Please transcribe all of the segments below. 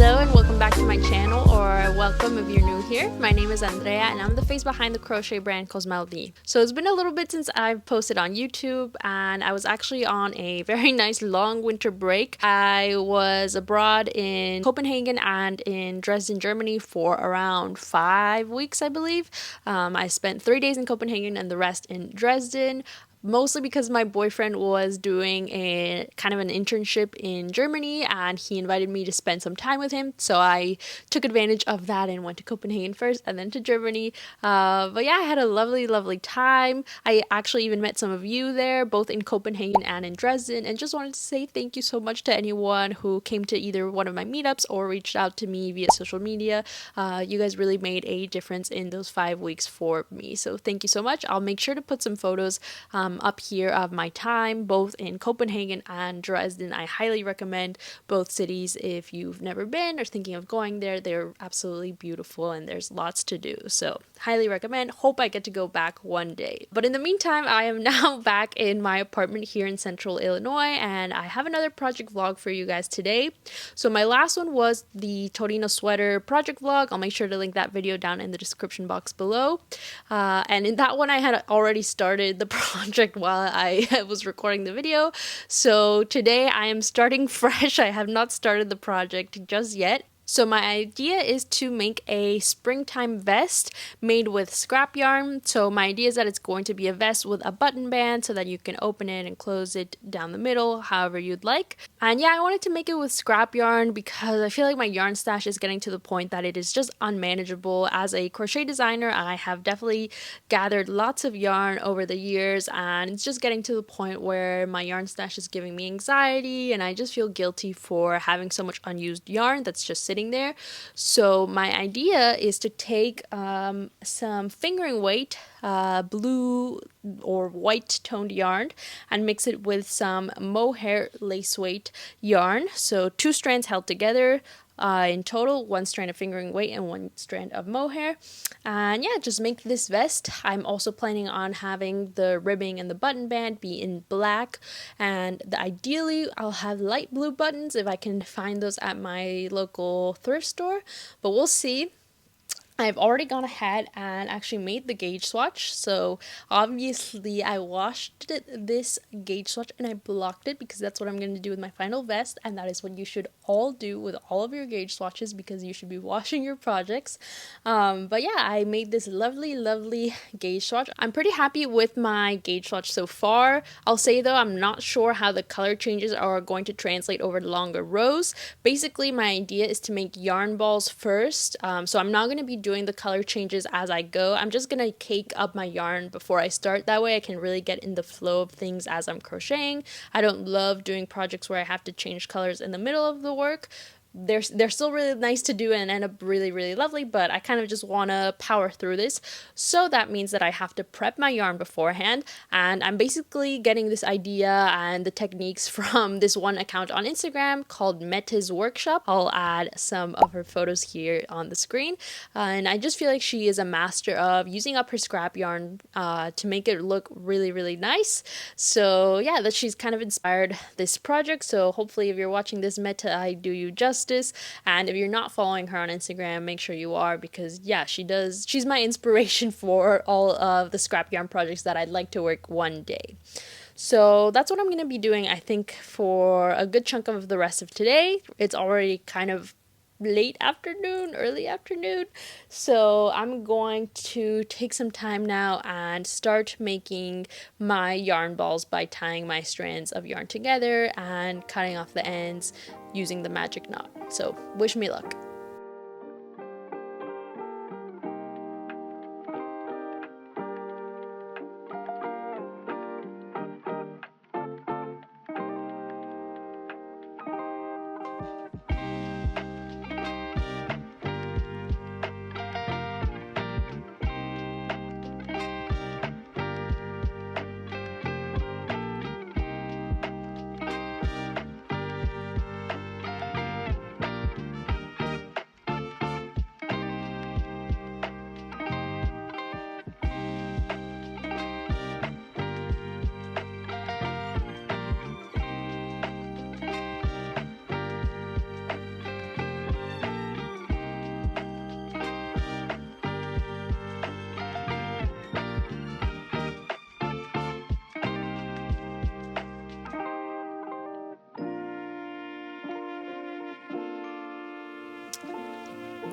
Hello and welcome back to my channel, or welcome if you're new here. My name is Andrea and I'm the face behind the crochet brand COSMAUDÍ. So it's been a little bit since I've posted on YouTube, and I was actually on a very nice long winter break. I was abroad in Copenhagen and in Dresden, Germany for around 5 weeks, I believe. I spent 3 days in Copenhagen and the rest in Dresden. Mostly because my boyfriend was doing a kind of an internship in Germany and he invited me to spend some time with him. So I took advantage of that and went to Copenhagen first and then to Germany. But yeah, I had a lovely, lovely time. I actually even met some of you there, both in Copenhagen and in Dresden, and just wanted to say thank you so much to anyone who came to either one of my meetups or reached out to me via social media. You guys really made a difference in those 5 weeks for me. So thank you so much. I'll make sure to put some photos up here of my time both in Copenhagen and Dresden. I highly recommend both cities if you've never been or thinking of going there. They're absolutely beautiful and there's lots to do, so highly recommend. Hope I get to go back one day. But in the meantime, I am now back in my apartment here in central Illinois, and I have another project vlog for you guys today. So my last one was the Torino sweater project vlog. I'll make sure to link that video down in the description box below. And in that one I had already started the project while I was recording the video. So today I am starting fresh. I have not started the project just yet. So my idea is to make a springtime vest made with scrap yarn. So my idea is that it's going to be a vest with a button band so that you can open it and close it down the middle however you'd like. And yeah, I wanted to make it with scrap yarn because I feel like my yarn stash is getting to the point that it is just unmanageable. As a crochet designer, I have definitely gathered lots of yarn over the years, and it's just getting to the point where my yarn stash is giving me anxiety and I just feel guilty for having so much unused yarn that's just sitting there. So my idea is to take some fingering weight blue or white toned yarn and mix it with some mohair lace weight yarn. So 2 strands held together. In total, 1 strand of fingering weight and 1 strand of mohair. And yeah, just make this vest. I'm also planning on having the ribbing and the button band be in black, and ideally I'll have light blue buttons if I can find those at my local thrift store, but we'll see. I've already gone ahead and actually made the gauge swatch. So obviously I washed this gauge swatch and I blocked it because that's what I'm going to do with my final vest, and that is what you should all do with all of your gauge swatches because you should be washing your projects. But yeah, I made this lovely gauge swatch. I'm pretty happy with my gauge swatch so far. I'll say though, I'm not sure how the color changes are going to translate over the longer rows. Basically my idea is to make yarn balls first, so I'm not going to be doing the color changes as I go. I'm just gonna cake up my yarn before I start. That way I can really get in the flow of things as I'm crocheting. I don't love doing projects where I have to change colors in the middle of the work. They're still really nice to do and end up really lovely, but I kind of just want to power through this. So that means that I have to prep my yarn beforehand, and I'm basically getting this idea and the techniques from this one account on Instagram called Meta's Workshop. I'll add some of her photos here on the screen, and I just feel like she is a master of using up her scrap yarn to make it look really nice. So yeah, that she's kind of inspired this project. So hopefully if you're watching this, Meta, I do you justice. And if you're not following her on Instagram, make sure you are, because yeah, she's my inspiration for all of the scrap yarn projects that I'd like to work one day. So that's what I'm going to be doing, I think, for a good chunk of the rest of today. It's already kind of late afternoon, early afternoon, so I'm going to take some time now and start making my yarn balls by tying my strands of yarn together and cutting off the ends using the magic knot. So wish me luck.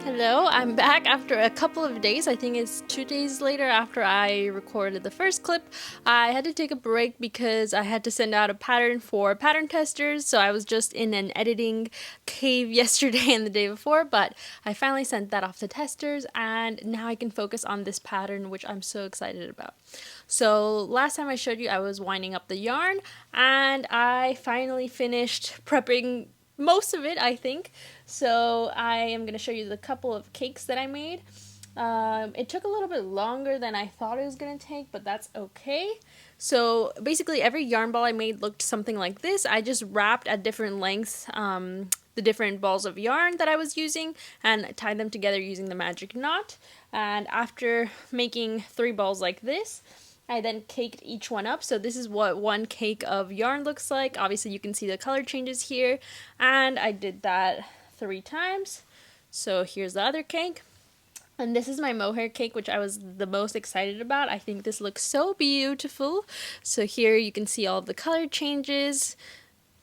Hello, I'm back after a couple of days. I think it's 2 days later after I recorded the first clip. I had to take a break because I had to send out a pattern for pattern testers, so I was just in an editing cave yesterday and the day before, but I finally sent that off to testers and now I can focus on this pattern, which I'm so excited about. So last time I showed you I was winding up the yarn and I finally finished prepping most of it, I think. So I am going to show you the couple of cakes that I made. It took a little bit longer than I thought it was going to take, but that's okay. So basically every yarn ball I made looked something like this. I just wrapped at different lengths the different balls of yarn that I was using and tied them together using the magic knot. And after making 3 balls like this, I then caked each one up. So this is what one cake of yarn looks like. Obviously you can see the color changes here, and I did that 3 times. So here's the other cake. And this is my mohair cake, which I was the most excited about. I think this looks so beautiful. So here you can see all of the color changes.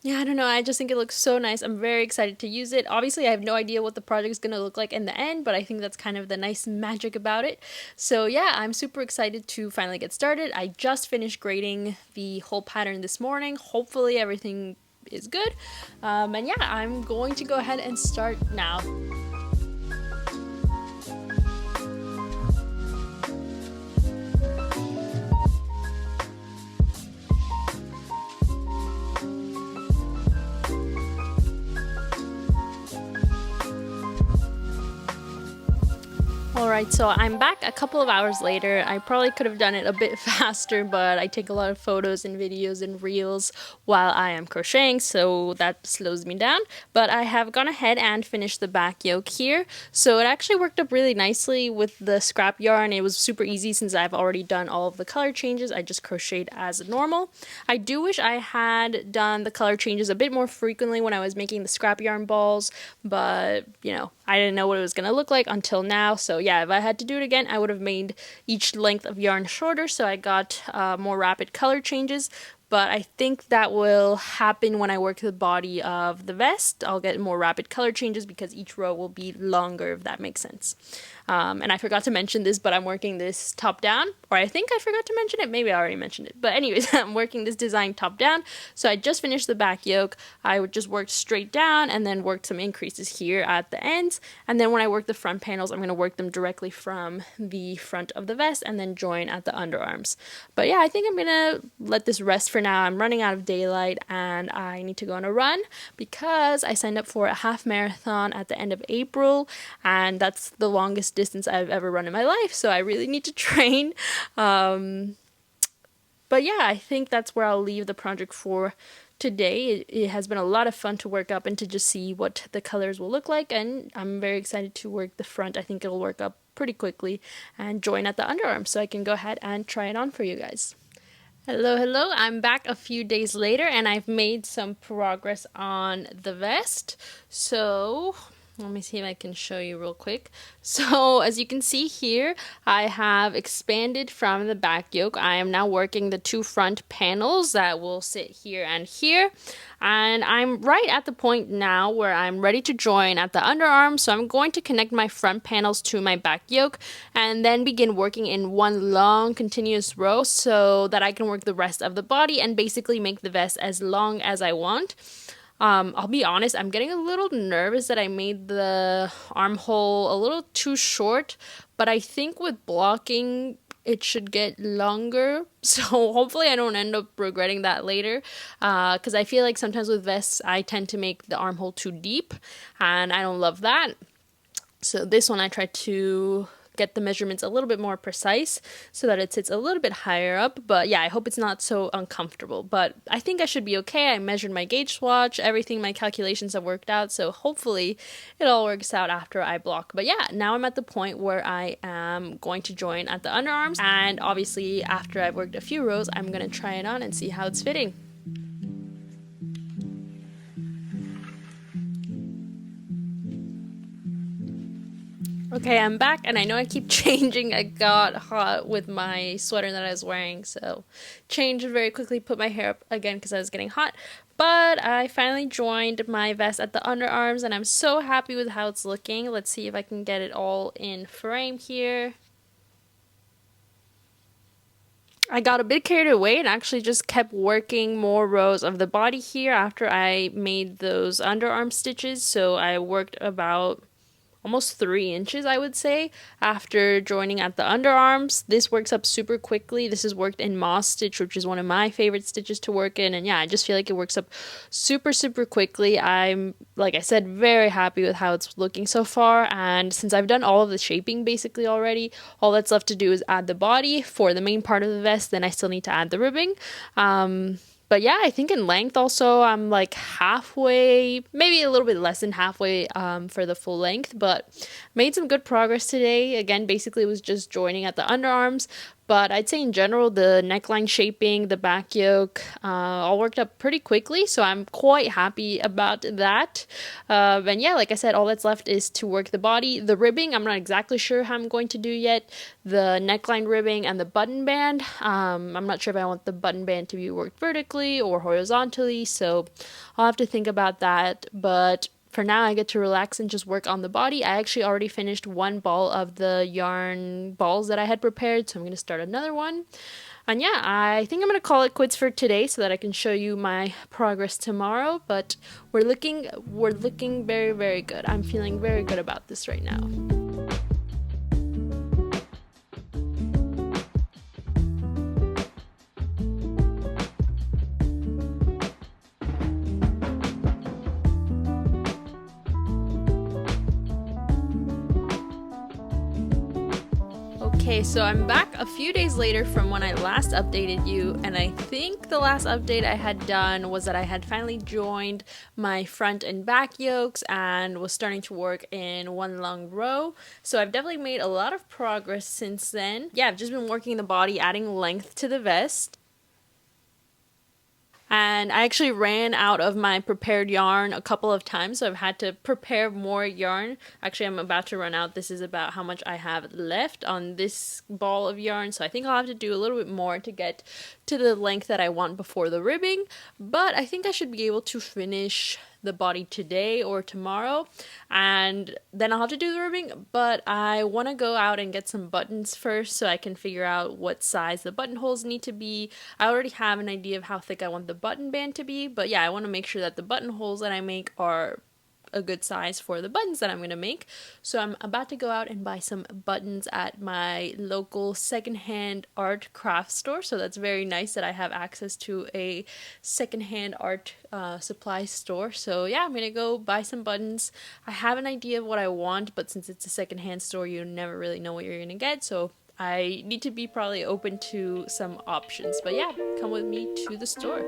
Yeah, I don't know, I just think it looks so nice. I'm very excited to use it. Obviously, I have no idea what the project is going to look like in the end, but I think that's kind of the nice magic about it. So yeah, I'm super excited to finally get started. I just finished grading the whole pattern this morning. Hopefully everything is good. And yeah, I'm going to go ahead and start now. Alright, so I'm back a couple of hours later. I probably could have done it a bit faster, but I take a lot of photos and videos and reels while I am crocheting, so that slows me down. But I have gone ahead and finished the back yoke here. So it actually worked up really nicely with the scrap yarn. It was super easy since I've already done all of the color changes. I just crocheted as normal. I do wish I had done the color changes a bit more frequently when I was making the scrap yarn balls, but you know, I didn't know what it was going to look like until now. So yeah, if I had to do it again, I would have made each length of yarn shorter so I got more rapid color changes. But I think that will happen when I work the body of the vest. I'll get more rapid color changes because each row will be longer, if that makes sense. And I forgot to mention this, but I'm working this top down, or I think I forgot to mention it. Maybe I already mentioned it. But anyways, I'm working this design top down. So I just finished the back yoke. I would just work straight down and then work some increases here at the ends. And then when I work the front panels, I'm going to work them directly from the front of the vest and then join at the underarms. But yeah, I think I'm going to let this rest for now. I'm running out of daylight and I need to go on a run because I signed up for a half marathon at the end of April, and that's the longest distance I've ever run in my life, so I really need to train. But yeah, I think that's where I'll leave the project for today. It has been a lot of fun to work up and to just see what the colors will look like, and I'm very excited to work the front. I think it'll work up pretty quickly and join at the underarm so I can go ahead and try it on for you guys. Hello, I'm back a few days later and I've made some progress on the vest. So let me see if I can show you real quick. So as you can see here, I have expanded from the back yoke. I am now working the 2 front panels that will sit here and here. And I'm right at the point now where I'm ready to join at the underarm. So I'm going to connect my front panels to my back yoke and then begin working in one long continuous row so that I can work the rest of the body and basically make the vest as long as I want. I'll be honest, I'm getting a little nervous that I made the armhole a little too short, but I think with blocking it should get longer, so hopefully I don't end up regretting that later, because I feel like sometimes with vests I tend to make the armhole too deep and I don't love that. So this one I tried to get the measurements a little bit more precise so that it sits a little bit higher up, but yeah, I hope it's not so uncomfortable, but I think I should be okay. I measured my gauge swatch, everything, my calculations have worked out, so hopefully it all works out after I block. But yeah, now I'm at the point where I am going to join at the underarms, and obviously after I've worked a few rows I'm going to try it on and see how it's fitting. Okay, I'm back, and I know I keep changing. I got hot with my sweater that I was wearing, so changed very quickly, put my hair up again because I was getting hot. But I finally joined my vest at the underarms, and I'm so happy with how it's looking. Let's see if I can get it all in frame here. I got a bit carried away and actually just kept working more rows of the body here after I made those underarm stitches. So I worked about almost 3 inches, I would say, after joining at the underarms. This works up super quickly. This is worked in moss stitch, which is one of my favorite stitches to work in, and yeah, I just feel like it works up super quickly. I'm, like I said, very happy with how it's looking so far, and since I've done all of the shaping basically already, all that's left to do is add the body for the main part of the vest. Then I still need to add the ribbing. But yeah, I think in length also I'm like halfway, maybe a little bit less than halfway for the full length, but made some good progress today. Again, basically it was just joining at the underarms, but I'd say in general the neckline shaping, the back yoke, all worked up pretty quickly, so I'm quite happy about that. And yeah, like I said, all that's left is to work the body. The ribbing, I'm not exactly sure how I'm going to do yet. The neckline ribbing and the button band, I'm not sure if I want the button band to be worked vertically or horizontally, so I'll have to think about that. But for now, I get to relax and just work on the body. I actually already finished one ball of the yarn balls that I had prepared, so I'm going to start another one. And yeah, I think I'm going to call it quits for today so that I can show you my progress tomorrow, but we're looking very good. I'm feeling very good about this right now. Okay, so I'm back a few days later from when I last updated you, and I think the last update I had done was that I had finally joined my front and back yokes and was starting to work in one long row. So I've definitely made a lot of progress since then. Yeah, I've just been working the body, adding length to the vest. And I actually ran out of my prepared yarn a couple of times, so I've had to prepare more yarn. Actually, I'm about to run out. This is about how much I have left on this ball of yarn, so I think I'll have to do a little bit more to get to the length that I want before the ribbing. But I think I should be able to finish the body today or tomorrow, and then I'll have to do the ribbing. But I want to go out and get some buttons first so I can figure out what size the buttonholes need to be. I already have an idea of how thick I want the button band to be, but yeah, I want to make sure that the buttonholes that I make are a good size for the buttons that I'm going to make. So I'm about to go out and buy some buttons at my local secondhand art craft store. So that's very nice that I have access to a secondhand art supply store. So yeah, I'm going to go buy some buttons. I have an idea of what I want, but since it's a secondhand store, you never really know what you're going to get. So I need to be probably open to some options. But yeah, come with me to the store.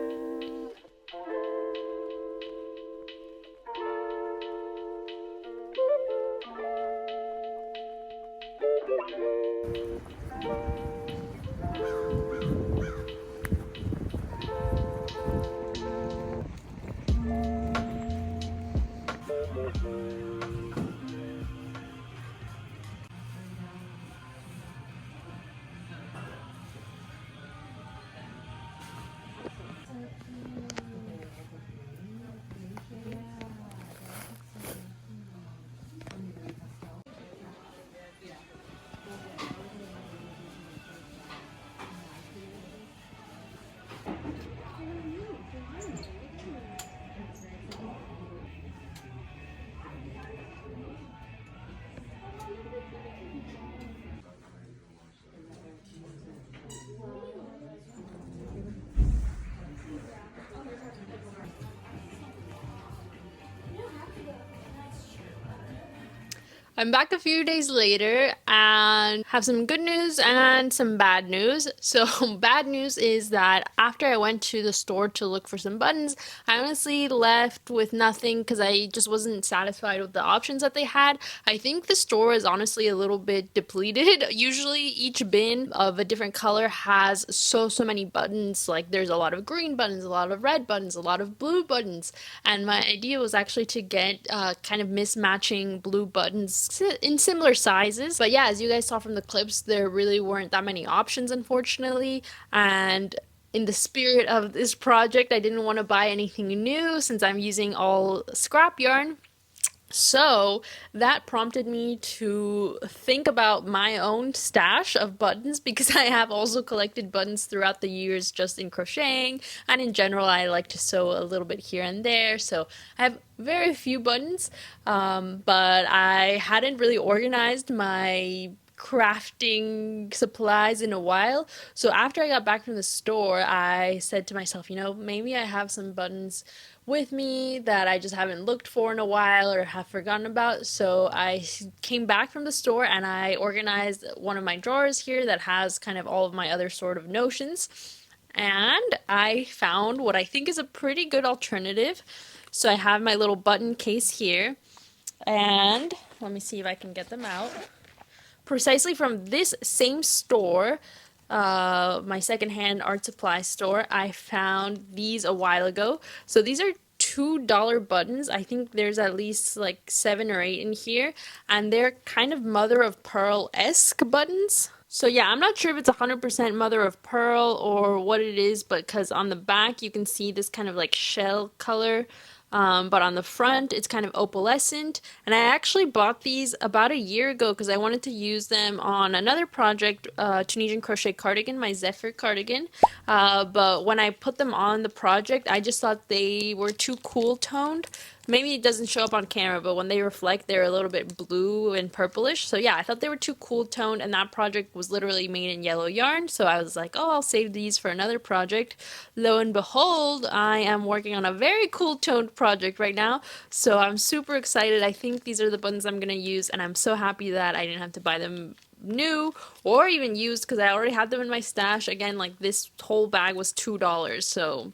I'm back a few days later and have some good news and some bad news. So bad news is that after I went to the store to look for some buttons, I honestly left with nothing because I just wasn't satisfied with the options that they had. I think the store is honestly a little bit depleted. Usually each bin of a different color has so many buttons. Like there's a lot of green buttons, a lot of red buttons, a lot of blue buttons. And my idea was actually to get kind of mismatching blue buttons in similar sizes. But yeah, as you guys saw from the clips, there really weren't that many options, unfortunately. And in the spirit of this project, I didn't want to buy anything new since I'm using all scrap yarn. So that prompted me to think about my own stash of buttons because I have also collected buttons throughout the years just in crocheting, and in general I like to sew a little bit here and there, so I have very few buttons, but I hadn't really organized my crafting supplies in a while. So after I got back from the store, I said to myself, you know, maybe I have some buttons with me that I just haven't looked for in a while or have forgotten about. So I came back from the store and I organized one of my drawers here that has kind of all of my other sort of notions. And I found what I think is a pretty good alternative. So I have my little button case here, and let me see if I can get them out. Precisely from this same store, my secondhand art supply store, I found these a while ago. So these are $2 buttons. I think there's at least like 7 or 8 in here, and they're kind of mother of pearl-esque buttons. So yeah, I'm not sure if it's 100% mother of pearl or what it is, but because on the back you can see this kind of like shell color. But on the front, it's kind of opalescent. And I actually bought these about a year ago because I wanted to use them on another project, Tunisian crochet cardigan, my Zephyr cardigan. But when I put them on the project, I just thought they were too cool toned. Maybe it doesn't show up on camera, but when they reflect, they're a little bit blue and purplish. So yeah, I thought they were too cool toned, and that project was literally made in yellow yarn. So I was like, oh, I'll save these for another project. Lo and behold, I am working on a very cool toned project right now. So I'm super excited. I think these are the buttons I'm going to use, and I'm so happy that I didn't have to buy them new or even used because I already had them in my stash. Again, like this whole bag was $2, so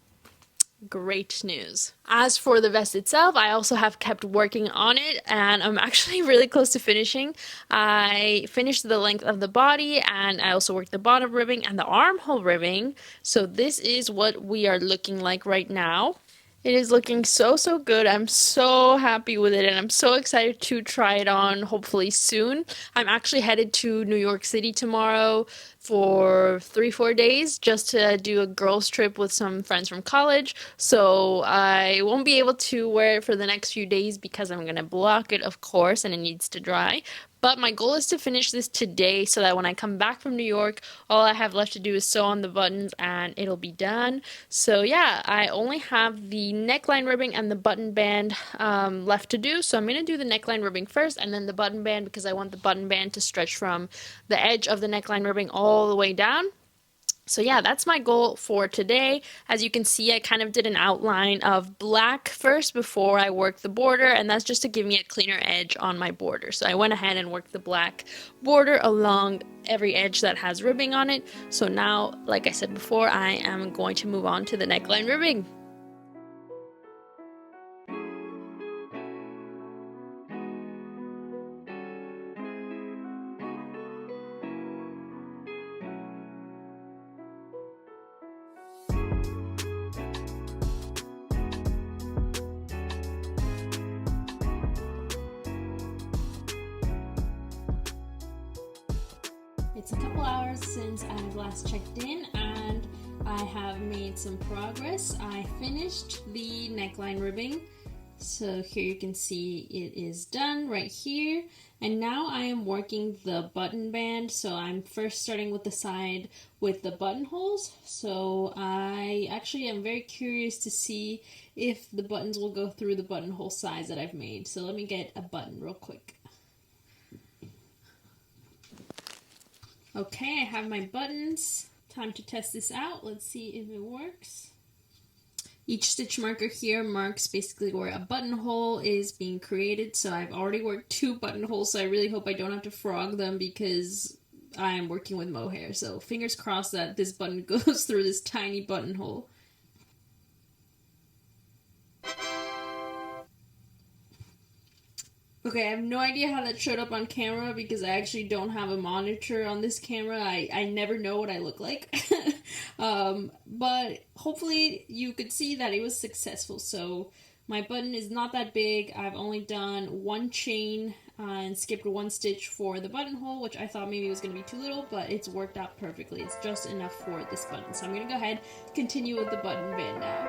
great news. As for the vest itself, I also have kept working on it, and I'm actually really close to finishing. I finished the length of the body, and I also worked the bottom ribbing and the armhole ribbing. So this is what we are looking like right now. It is looking so good. I'm so happy with it, and I'm so excited to try it on hopefully soon. I'm actually headed to New York City tomorrow for 3-4 days just to do a girls trip with some friends from college. So I won't be able to wear it for the next few days because I'm gonna block it, of course, and it needs to dry. But my goal is to finish this today so that when I come back from New York, all I have left to do is sew on the buttons and it'll be done. So yeah, I only have the neckline ribbing and the button band left to do. So I'm going to do the neckline ribbing first and then the button band because I want the button band to stretch from the edge of the neckline ribbing all the way down. So yeah, that's my goal for today. As you can see, I kind of did an outline of black first before I worked the border, and that's just to give me a cleaner edge on my border. So I went ahead and worked the black border along every edge that has ribbing on it. So now, like I said before, I am going to move on to the neckline ribbing. It's a couple hours since I've last checked in and I have made some progress. I finished the neckline ribbing. So here you can see it is done right here. And now I am working the button band. So I'm first starting with the side with the buttonholes. So I actually am very curious to see if the buttons will go through the buttonhole size that I've made. So let me get a button real quick. Okay, I have my buttons. Time to test this out. Let's see if it works. Each stitch marker here marks basically where a buttonhole is being created. So I've already worked 2 buttonholes, so I really hope I don't have to frog them because I'm working with mohair. So fingers crossed that this button goes through this tiny buttonhole. Okay, I have no idea how that showed up on camera because I actually don't have a monitor on this camera. I never know what I look like. But hopefully you could see that it was successful. So My button is not that big. I've only done one chain and skipped one stitch for the buttonhole, which I thought maybe was going to be too little, but it's worked out perfectly. It's just enough for this button. So I'm going to go ahead and continue with the button bit now.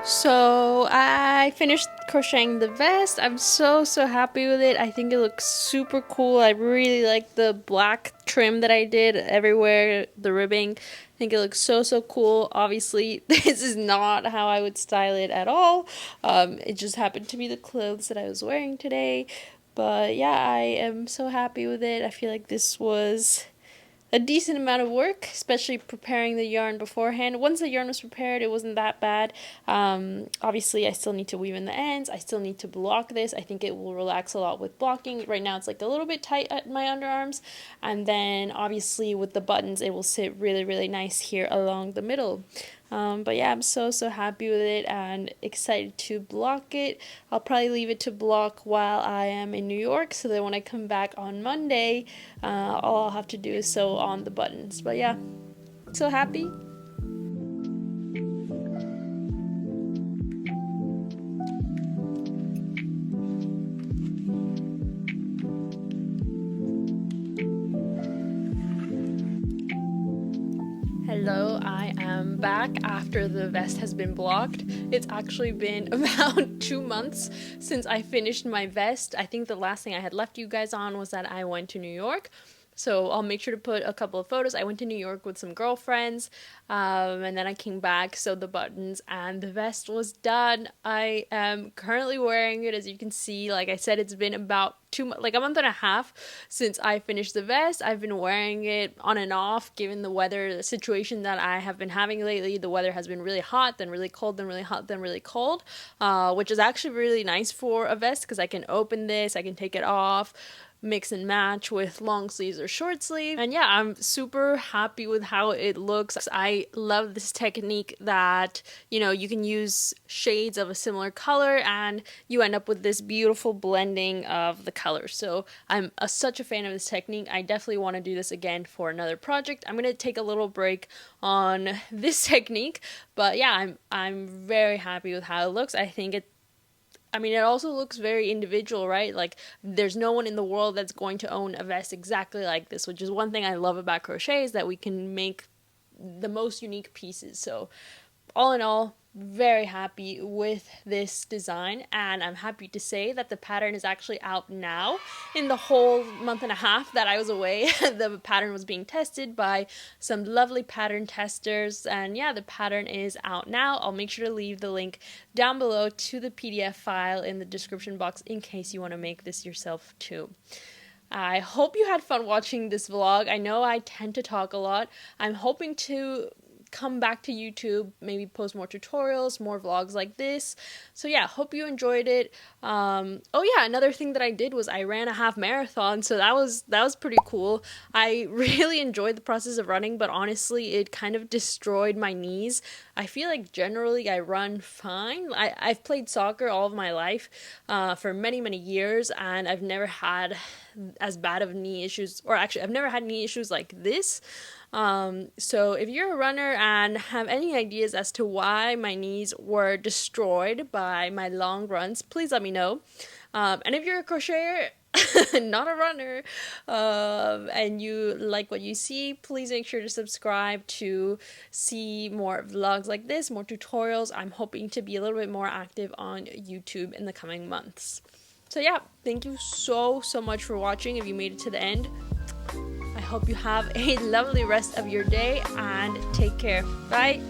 So I finished crocheting the vest. I'm so happy with it. I think it looks super cool. I really like the black trim that I did everywhere, the ribbing. I think it looks so cool. Obviously, this is not how I would style it at all. It just happened to be the clothes that I was wearing today. But yeah, I am so happy with it. I feel like this was a decent amount of work, especially preparing the yarn beforehand. Once the yarn was prepared, it wasn't that bad. Obviously, I still need to weave in the ends. I still need to block this. I think it will relax a lot with blocking. Right now, it's like a little bit tight at my underarms. And then, obviously, with the buttons, it will sit really nice here along the middle. But yeah, I'm so happy with it and excited to block it. I'll probably leave it to block while I am in New York, so that when I come back on Monday, all I'll have to do is sew on the buttons. But yeah, so happy. Hello, I am back after the vest has been blocked. It's actually been about 2 months since I finished my vest. I think the last thing I had left you guys on was that I went to New York. So I'll make sure to put a couple of photos. I went to New York with some girlfriends, and then I came back, sewed the buttons, and the vest was done. I am currently wearing it, as you can see. Like I said, it's been about a month and a half since I finished the vest. I've been wearing it on and off, given the weather situation that I have been having lately. The weather has been really hot, then really cold, then really hot, then really cold, which is actually really nice for a vest because I can open this, I can take it off, mix and match with long sleeves or short sleeve. And yeah, I'm super happy with how it looks. I love this technique that, you can use shades of a similar color and you end up with this beautiful blending of the colors. So I'm such a fan of this technique. I definitely want to do this again for another project. I'm going to take a little break on this technique, but yeah, I'm very happy with how it looks. It also looks very individual, right? Like, there's no one in the world that's going to own a vest exactly like this, which is one thing I love about crochet, is that we can make the most unique pieces. So, all in all, very happy with this design, and I'm happy to say that the pattern is actually out now. In the whole month and a half that I was away, the pattern was being tested by some lovely pattern testers, and yeah, the pattern is out now. I'll make sure to leave the link down below to the PDF file in the description box in case you want to make this yourself too. I hope you had fun watching this vlog. I know I tend to talk a lot. I'm hoping to come back to YouTube, maybe post more tutorials, more vlogs like this. So yeah, hope you enjoyed it. Oh yeah, another thing that I did was I ran a half marathon, so that was pretty cool. I really enjoyed the process of running, but honestly, it kind of destroyed my knees. I feel like generally I run fine. I've played soccer all of my life for many years, and I've never had as bad of knee issues, or actually I've never had knee issues like this. So if you're a runner and have any ideas as to why my knees were destroyed by my long runs, please let me know. And if you're a crocheter, not a runner, and you like what you see, please make sure to subscribe to see more vlogs like this, more tutorials. I'm hoping to be a little bit more active on YouTube in the coming months. So yeah, thank you so much for watching if you made it to the end. I hope you have a lovely rest of your day and take care. Bye.